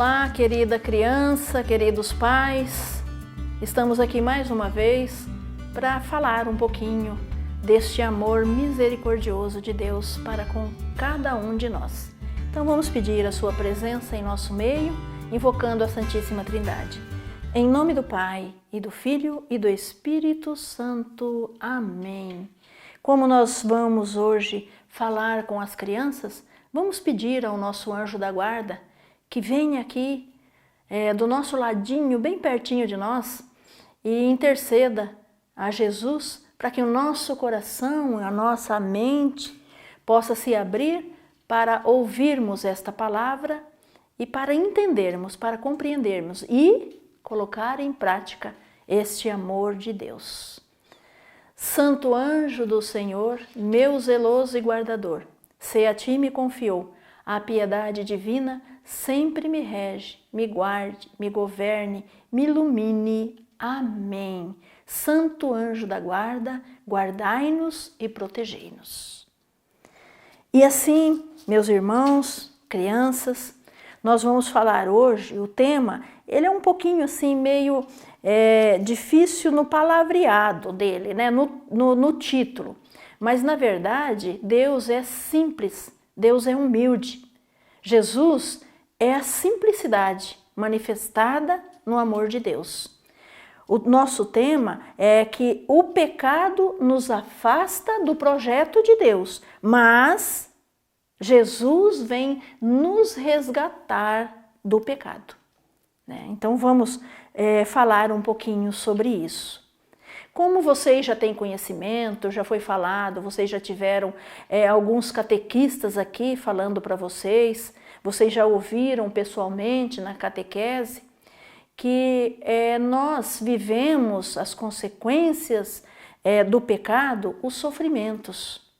Olá, querida criança, queridos pais. Estamos aqui mais uma vez para falar um pouquinho deste amor misericordioso de Deus para com cada um de nós. Então vamos pedir a sua presença em nosso meio, invocando a Santíssima Trindade. Em nome do Pai, e do Filho e do Espírito Santo. Amém. Como nós vamos hoje falar com as crianças, vamos pedir ao nosso anjo da guarda que venha aqui do nosso ladinho, bem pertinho de nós, e interceda a Jesus para que o nosso coração, a nossa mente possa se abrir para ouvirmos esta palavra e para entendermos, para compreendermos e colocar em prática este amor de Deus. Santo anjo do Senhor, meu zeloso e guardador, se a ti me confiou a piedade divina, sempre me rege, me guarde, me governe, me ilumine. Amém. Santo anjo da guarda, guardai-nos e protegei-nos. E assim, meus irmãos, crianças, nós vamos falar hoje, o tema, ele é um pouquinho assim, meio difícil no palavreado dele, né? no título. Mas, na verdade, Deus é simples, Deus é humilde. Jesus é a simplicidade manifestada no amor de Deus. O nosso tema é que o pecado nos afasta do projeto de Deus, mas Jesus vem nos resgatar do pecado. Então vamos falar um pouquinho sobre isso. Como vocês já têm conhecimento, já foi falado, vocês já tiveram alguns catequistas aqui falando para vocês já ouviram pessoalmente na catequese, que nós vivemos as consequências do pecado, os sofrimentos,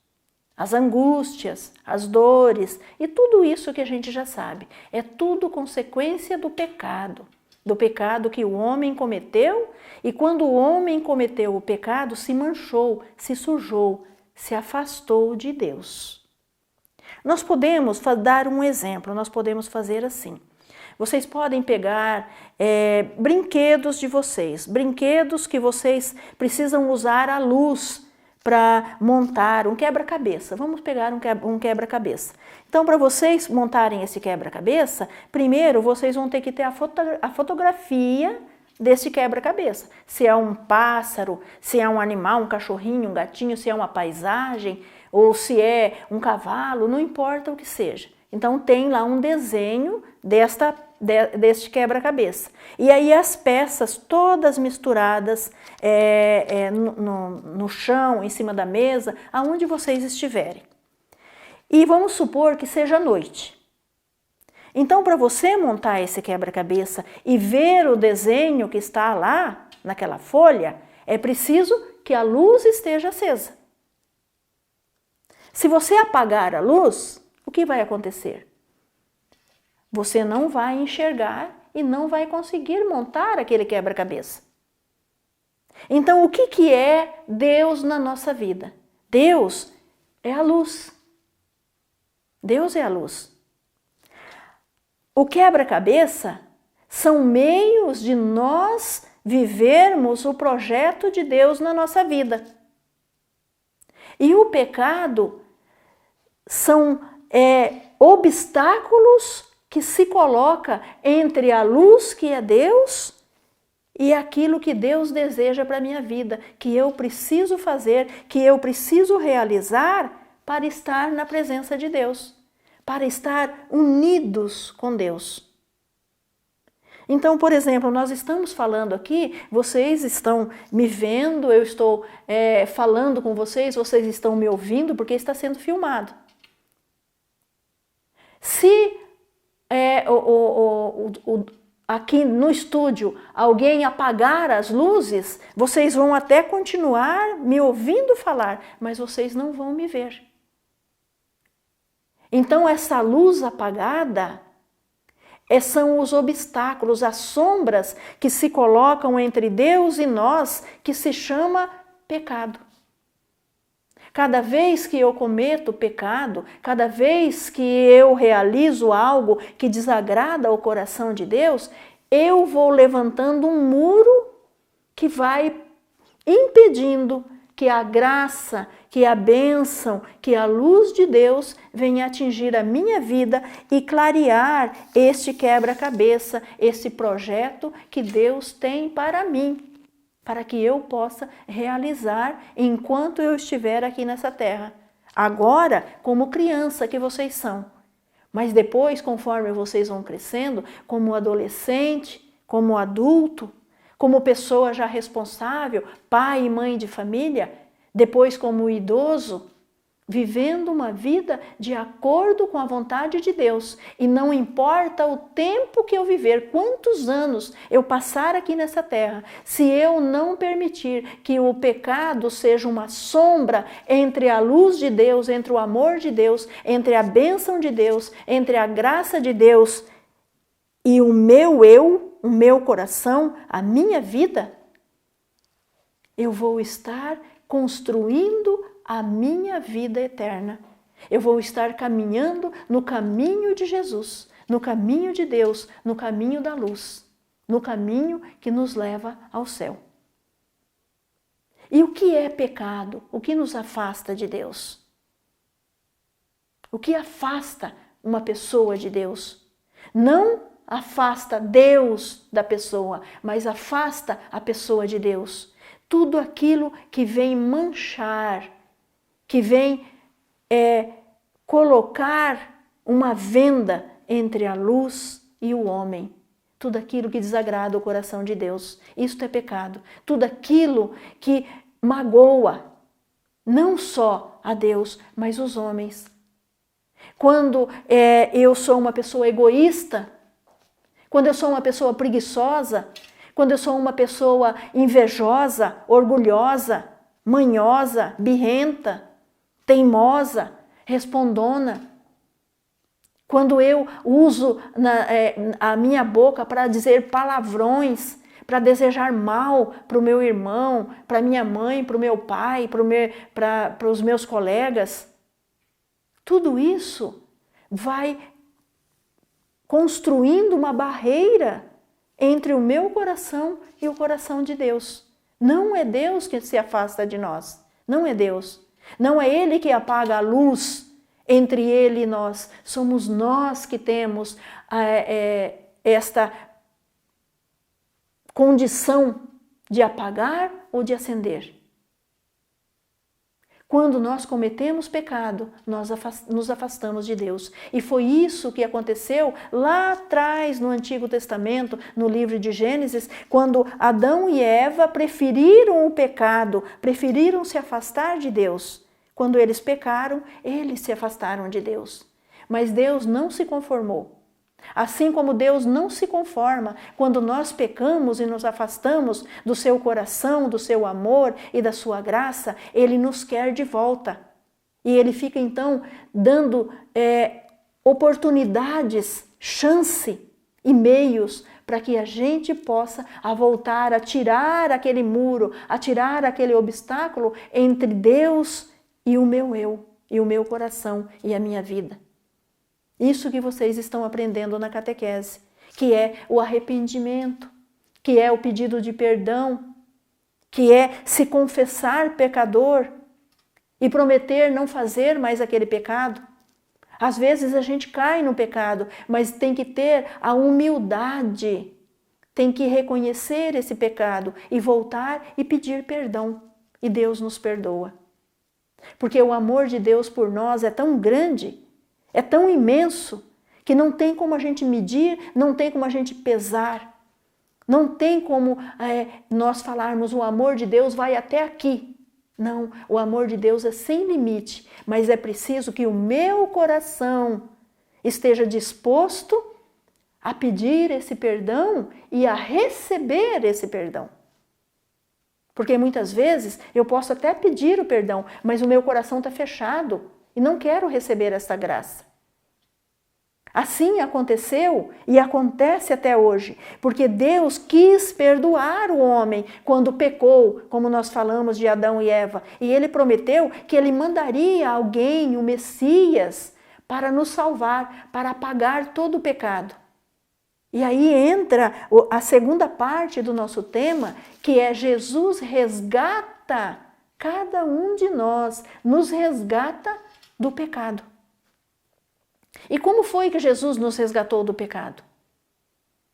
as angústias, as dores e tudo isso que a gente já sabe. É tudo consequência do pecado que o homem cometeu, e quando o homem cometeu o pecado, se manchou, se sujou, se afastou de Deus. Nós podemos dar um exemplo, nós podemos fazer assim. Vocês podem pegar brinquedos de vocês, brinquedos que vocês precisam usar a luz para montar um quebra-cabeça. Vamos pegar um quebra-cabeça. Então, para vocês montarem esse quebra-cabeça, primeiro vocês vão ter que ter a fotografia desse quebra-cabeça. Se é um pássaro, se é um animal, um cachorrinho, um gatinho, se é uma paisagem, ou se é um cavalo, não importa o que seja. Então tem lá um desenho deste quebra-cabeça. E aí as peças todas misturadas no chão, em cima da mesa, aonde vocês estiverem. E vamos supor que seja noite. Então, para você montar esse quebra-cabeça e ver o desenho que está lá, naquela folha, é preciso que a luz esteja acesa. Se você apagar a luz, o que vai acontecer? Você não vai enxergar e não vai conseguir montar aquele quebra-cabeça. Então, o que é Deus na nossa vida? Deus é a luz. Deus é a luz. O quebra-cabeça são meios de nós vivermos o projeto de Deus na nossa vida. E o pecado são obstáculos que se coloca entre a luz que é Deus e aquilo que Deus deseja para a minha vida, que eu preciso fazer, que eu preciso realizar para estar na presença de Deus, para estar unidos com Deus. Então, por exemplo, nós estamos falando aqui, vocês estão me vendo, eu estou falando com vocês estão me ouvindo porque está sendo filmado. Se aqui no estúdio alguém apagar as luzes, vocês vão até continuar me ouvindo falar, mas vocês não vão me ver. Então essa luz apagada são os obstáculos, as sombras que se colocam entre Deus e nós, que se chama pecado. Cada vez que eu cometo pecado, cada vez que eu realizo algo que desagrada ao coração de Deus, eu vou levantando um muro que vai impedindo que a graça, que a bênção, que a luz de Deus venha atingir a minha vida e clarear este quebra-cabeça, esse projeto que Deus tem para mim, para que eu possa realizar enquanto eu estiver aqui nessa terra. Agora, como criança que vocês são, mas depois, conforme vocês vão crescendo, como adolescente, como adulto, como pessoa já responsável, pai e mãe de família, depois como idoso, vivendo uma vida de acordo com a vontade de Deus. E não importa o tempo que eu viver, quantos anos eu passar aqui nessa terra, se eu não permitir que o pecado seja uma sombra entre a luz de Deus, entre o amor de Deus, entre a bênção de Deus, entre a graça de Deus e o meu eu, o meu coração, a minha vida, eu vou estar construindo a minha vida eterna. Eu vou estar caminhando no caminho de Jesus, no caminho de Deus, no caminho da luz, no caminho que nos leva ao céu. E o que é pecado? O que nos afasta de Deus? O que afasta uma pessoa de Deus? Não afasta Deus da pessoa, mas afasta a pessoa de Deus. Tudo aquilo que vem manchar, que vem colocar uma venda entre a luz e o homem. Tudo aquilo que desagrada o coração de Deus. Isto é pecado. Tudo aquilo que magoa não só a Deus, mas os homens. Quando eu sou uma pessoa egoísta, quando eu sou uma pessoa preguiçosa, quando eu sou uma pessoa invejosa, orgulhosa, manhosa, birrenta, teimosa, respondona, quando eu uso a minha boca para dizer palavrões, para desejar mal para o meu irmão, para minha mãe, para o meu pai, para os meus colegas, tudo isso vai construindo uma barreira entre o meu coração e o coração de Deus. Não é Deus que se afasta de nós, não é Deus. Não é Ele que apaga a luz entre Ele e nós. Somos nós que temos esta condição de apagar ou de acender. Quando nós cometemos pecado, nós nos afastamos de Deus. E foi isso que aconteceu lá atrás no Antigo Testamento, no livro de Gênesis, quando Adão e Eva preferiram o pecado, preferiram se afastar de Deus. Quando eles pecaram, eles se afastaram de Deus. Mas Deus não se conformou. Assim como Deus não se conforma quando nós pecamos e nos afastamos do seu coração, do seu amor e da sua graça, Ele nos quer de volta. E Ele fica então dando oportunidades, chance e meios para que a gente possa voltar a tirar aquele muro, a tirar aquele obstáculo entre Deus e o meu eu, e o meu coração e a minha vida. Isso que vocês estão aprendendo na catequese, que é o arrependimento, que é o pedido de perdão, que é se confessar pecador e prometer não fazer mais aquele pecado. Às vezes a gente cai no pecado, mas tem que ter a humildade, tem que reconhecer esse pecado e voltar e pedir perdão. E Deus nos perdoa. Porque o amor de Deus por nós é tão grande, é tão imenso, que não tem como a gente medir, não tem como a gente pesar. Não tem como nós falarmos o amor de Deus vai até aqui. Não, o amor de Deus é sem limite, mas é preciso que o meu coração esteja disposto a pedir esse perdão e a receber esse perdão. Porque muitas vezes eu posso até pedir o perdão, mas o meu coração está fechado e não quero receber essa graça. Assim aconteceu e acontece até hoje, porque Deus quis perdoar o homem quando pecou, como nós falamos de Adão e Eva. E Ele prometeu que Ele mandaria alguém, o Messias, para nos salvar, para apagar todo o pecado. E aí entra a segunda parte do nosso tema, que é Jesus resgata cada um de nós, nos resgata do pecado. E como foi que Jesus nos resgatou do pecado?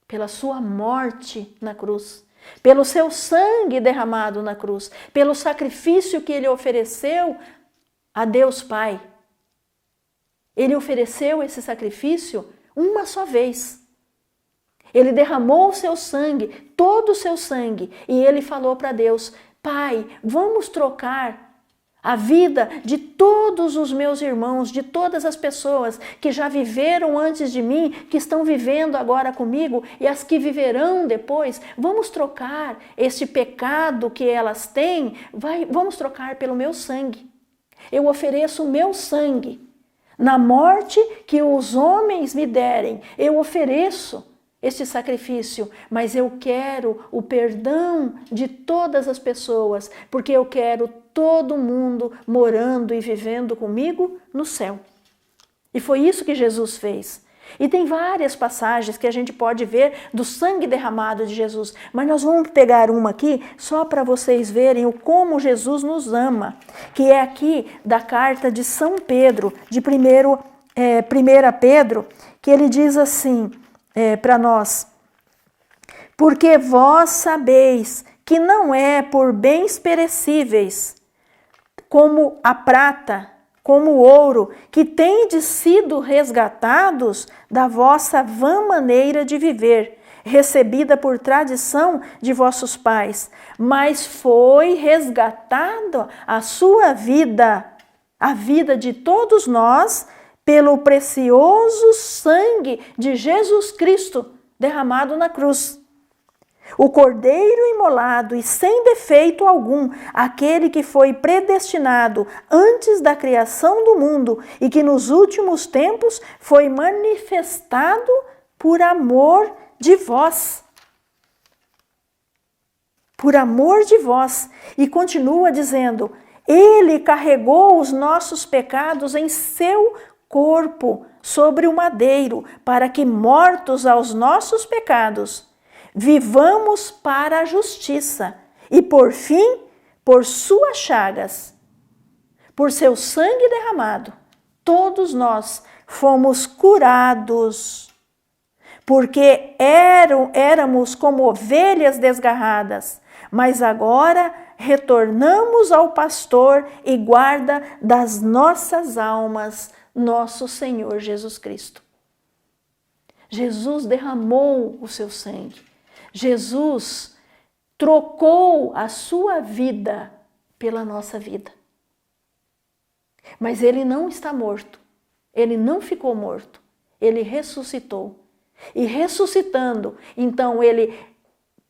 Pela sua morte na cruz, pelo seu sangue derramado na cruz, pelo sacrifício que Ele ofereceu a Deus Pai. Ele ofereceu esse sacrifício uma só vez. Ele derramou o seu sangue, todo o seu sangue, e Ele falou para Deus: Pai, vamos trocar a vida de todos os meus irmãos, de todas as pessoas que já viveram antes de mim, que estão vivendo agora comigo e as que viverão depois. Vamos trocar este pecado que elas têm, vamos trocar pelo meu sangue. Eu ofereço o meu sangue. Na morte que os homens me derem, eu ofereço este sacrifício, mas eu quero o perdão de todas as pessoas, porque eu quero todo mundo morando e vivendo comigo no céu. E foi isso que Jesus fez. E tem várias passagens que a gente pode ver do sangue derramado de Jesus, mas nós vamos pegar uma aqui só para vocês verem o como Jesus nos ama, que é aqui da carta de São Pedro, de 1 Pedro, que ele diz assim para nós: porque vós sabeis que não é por bens perecíveis, como a prata, como o ouro, que tendes sido resgatados da vossa vã maneira de viver, recebida por tradição de vossos pais, mas foi resgatada a sua vida, a vida de todos nós, pelo precioso sangue de Jesus Cristo derramado na cruz. O Cordeiro imolado e sem defeito algum, aquele que foi predestinado antes da criação do mundo e que nos últimos tempos foi manifestado por amor de vós. Por amor de vós. E continua dizendo: Ele carregou os nossos pecados em seu corpo sobre o madeiro, para que, mortos aos nossos pecados, vivamos para a justiça, e por fim, por suas chagas, por seu sangue derramado, todos nós fomos curados, porque éramos como ovelhas desgarradas, mas agora retornamos ao pastor e guarda das nossas almas, nosso Senhor Jesus Cristo. Jesus derramou o seu sangue. Jesus trocou a sua vida pela nossa vida. Mas Ele não está morto. Ele não ficou morto. Ele ressuscitou. E ressuscitando, então Ele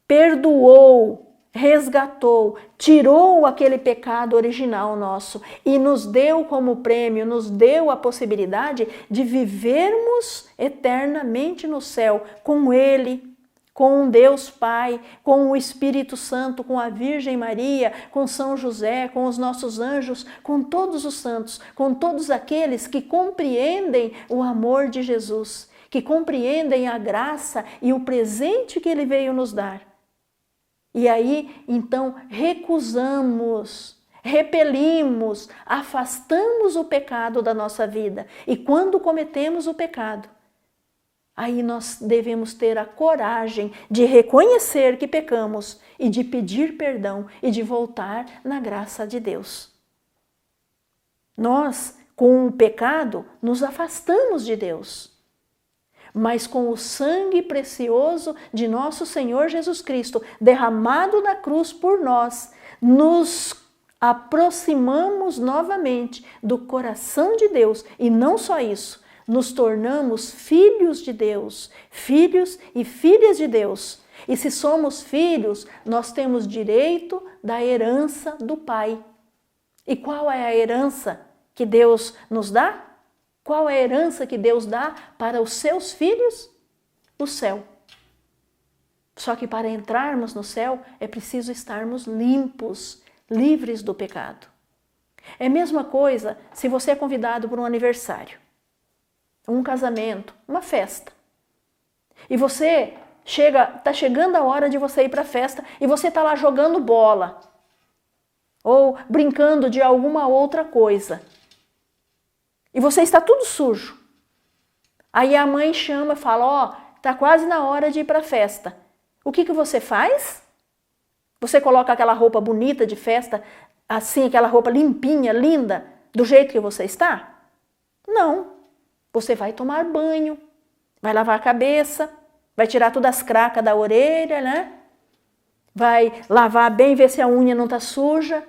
perdoou, resgatou, tirou aquele pecado original nosso e nos deu como prêmio, nos deu a possibilidade de vivermos eternamente no céu com Ele, com Deus Pai, com o Espírito Santo, com a Virgem Maria, com São José, com os nossos anjos, com todos os santos, com todos aqueles que compreendem o amor de Jesus, que compreendem a graça e o presente que Ele veio nos dar. E aí, então, recusamos, repelimos, afastamos o pecado da nossa vida. E quando cometemos o pecado, aí nós devemos ter a coragem de reconhecer que pecamos e de pedir perdão e de voltar na graça de Deus. Nós, com o pecado, nos afastamos de Deus. Mas com o sangue precioso de nosso Senhor Jesus Cristo, derramado na cruz por nós, nos aproximamos novamente do coração de Deus. E não só isso, nos tornamos filhos de Deus, filhos e filhas de Deus. E se somos filhos, nós temos direito da herança do Pai. E qual é a herança que Deus nos dá? Qual é a herança que Deus dá para os seus filhos? O céu. Só que para entrarmos no céu é preciso estarmos limpos, livres do pecado. É a mesma coisa se você é convidado para um aniversário, um casamento, uma festa. E você está chegando a hora de você ir para a festa e você está lá jogando bola ou brincando de alguma outra coisa. E você está tudo sujo. Aí a mãe chama e fala, está quase na hora de ir para a festa. O que você faz? Você coloca aquela roupa bonita de festa, assim, aquela roupa limpinha, linda, do jeito que você está? Não. Você vai tomar banho, vai lavar a cabeça, vai tirar todas as cracas da orelha, né? Vai lavar bem, ver se a unha não está suja.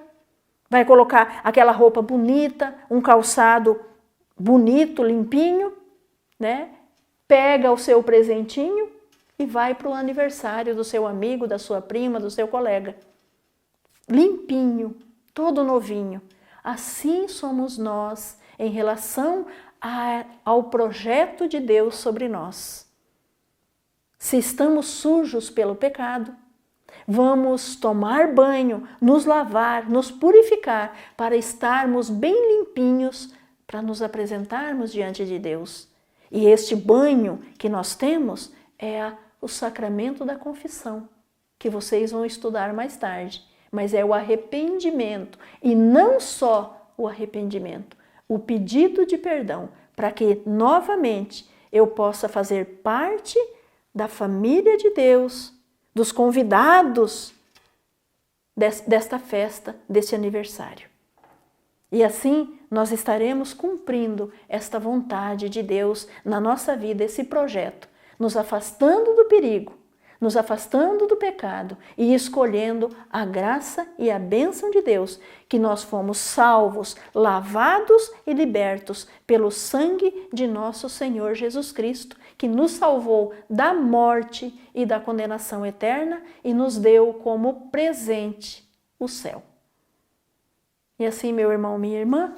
Vai colocar aquela roupa bonita, um calçado bonito, limpinho, né? Pega o seu presentinho e vai para o aniversário do seu amigo, da sua prima, do seu colega. Limpinho, todo novinho. Assim somos nós em relação ao projeto de Deus sobre nós. Se estamos sujos pelo pecado, vamos tomar banho, nos lavar, nos purificar para estarmos bem limpinhos, para nos apresentarmos diante de Deus. E este banho que nós temos é o sacramento da confissão, que vocês vão estudar mais tarde. Mas é o arrependimento, e não só o arrependimento, o pedido de perdão, para que novamente eu possa fazer parte da família de Deus, dos convidados desta festa, deste aniversário. E assim nós estaremos cumprindo esta vontade de Deus na nossa vida, esse projeto, nos afastando do perigo, nos afastando do pecado e escolhendo a graça e a bênção de Deus, que nós fomos salvos, lavados e libertos pelo sangue de nosso Senhor Jesus Cristo, que nos salvou da morte e da condenação eterna e nos deu como presente o céu. E assim, meu irmão, minha irmã,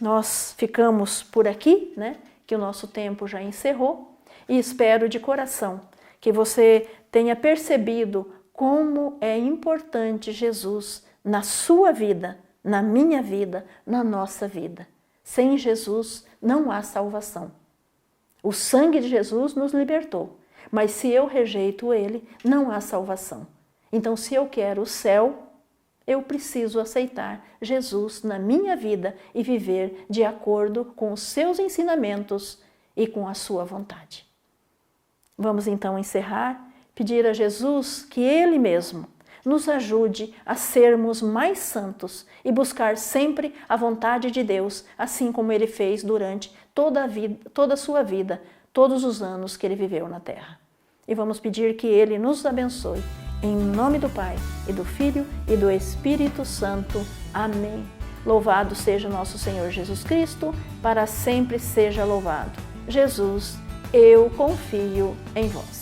nós ficamos por aqui, né? Que o nosso tempo já encerrou, e espero de coração que você tenha percebido como é importante Jesus na sua vida, na minha vida, na nossa vida. Sem Jesus não há salvação. O sangue de Jesus nos libertou, mas se eu rejeito ele, não há salvação. Então, se eu quero o céu, eu preciso aceitar Jesus na minha vida e viver de acordo com os seus ensinamentos e com a sua vontade. Vamos então encerrar, pedir a Jesus que Ele mesmo nos ajude a sermos mais santos e buscar sempre a vontade de Deus, assim como Ele fez durante toda a sua vida, todos os anos que Ele viveu na terra. E vamos pedir que Ele nos abençoe. Em nome do Pai, e do Filho, e do Espírito Santo. Amém. Louvado seja nosso Senhor Jesus Cristo, para sempre seja louvado. Jesus, eu confio em vós.